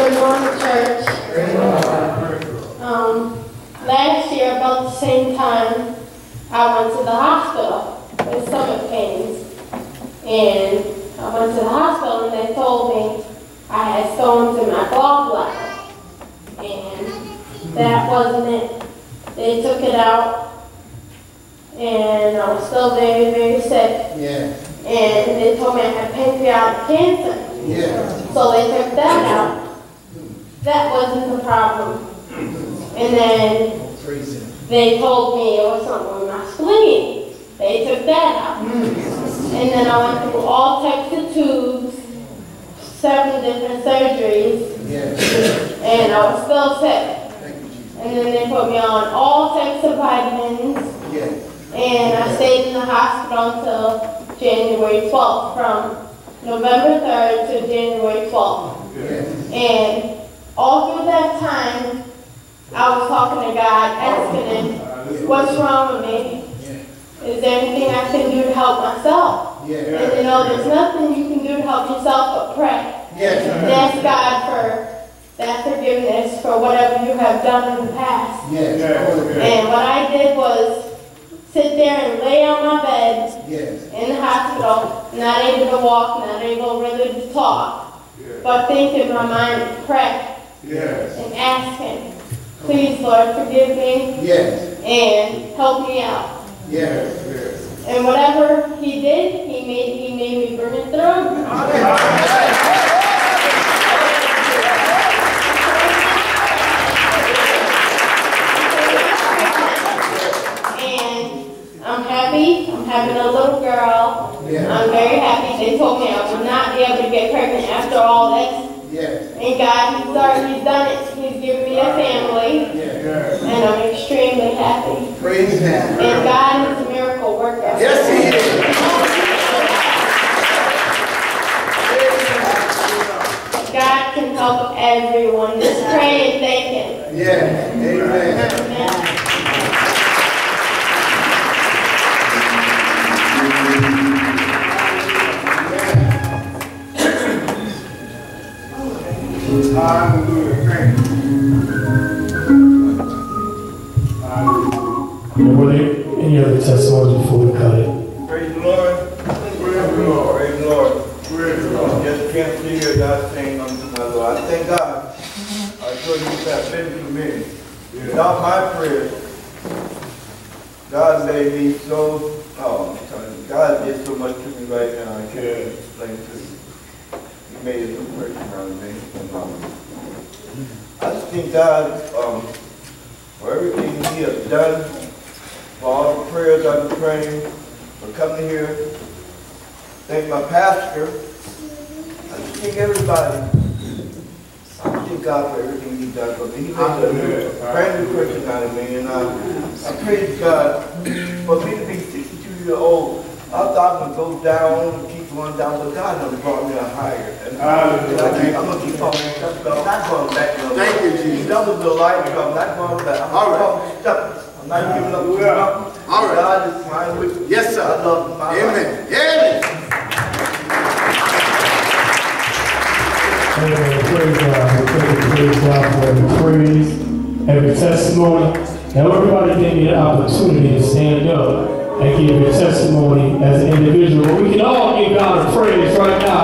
Good morning, church. Last year, about the same time, I went to the hospital with stomach pains. And I went to the hospital and they told me I had stones in my gallbladder. And that wasn't it. They took it out and I was still very, very sick. Yeah. And they told me I had pancreatic cancer. Yeah. So they took that out. That wasn't the problem. And then they told me it was something with my spleen. They took that out. And then I went through all types of tubes, 7 different surgeries, and I was still sick. And then they put me on all types of vitamins, and I stayed in the hospital until January 12th, from November 3rd to January 12th. And all through that time, I was talking to God, asking Him, what's wrong with me? Is there anything I can do to help myself? And you know, there's nothing you can do to help yourself but pray. And ask God for that forgiveness for whatever you have done in the past. And what I did was sit there and lay on my bed in the hospital, not able to walk, not able really to talk, but think in my mind and pray and ask Him, please, Lord, forgive me and help me out. And whatever He did, He made me bring it through. And I'm happy. I'm having a little girl. I'm very happy. They told me I would not be able to get pregnant after all this. And God, He's done it. He's given me a family. And I'm extremely happy. Praise Him. And God is a miracle worker. Yes, He is. God can help everyone. Just pray and thank Him. Amen. Amen. Hallelujah. Were there any other testimonies before we cut it? Praise the Lord. Praise the Lord. Praise the Lord. Praise the Lord. Just can't see here not saying unto my Lord. I thank God. I told you that been to me. Without my prayers, God made me so, I'm telling you, God did so much to me right now. I can't explain to you. He made a new person out of me. I just thank God for everything He has done, for all the prayers I've been praying, for coming here. Thank my pastor. I just thank everybody. I thank God for everything He's done for me. He made a brand new person out of me, and I praise God for me to be 62 years old. I thought I would go down and keep going down, but God has brought me up higher. And I'm going to keep on. I'm not going back. Thank you, Jesus. That was the life, so I'm not going back. I'm not giving up. All right. God is fine with me. Yes, sir. I love my Amen. Amen. Praise God for every praise, every testimony. Now everybody gave me the opportunity to stand up and give your testimony as an individual. We can all give God a praise right now.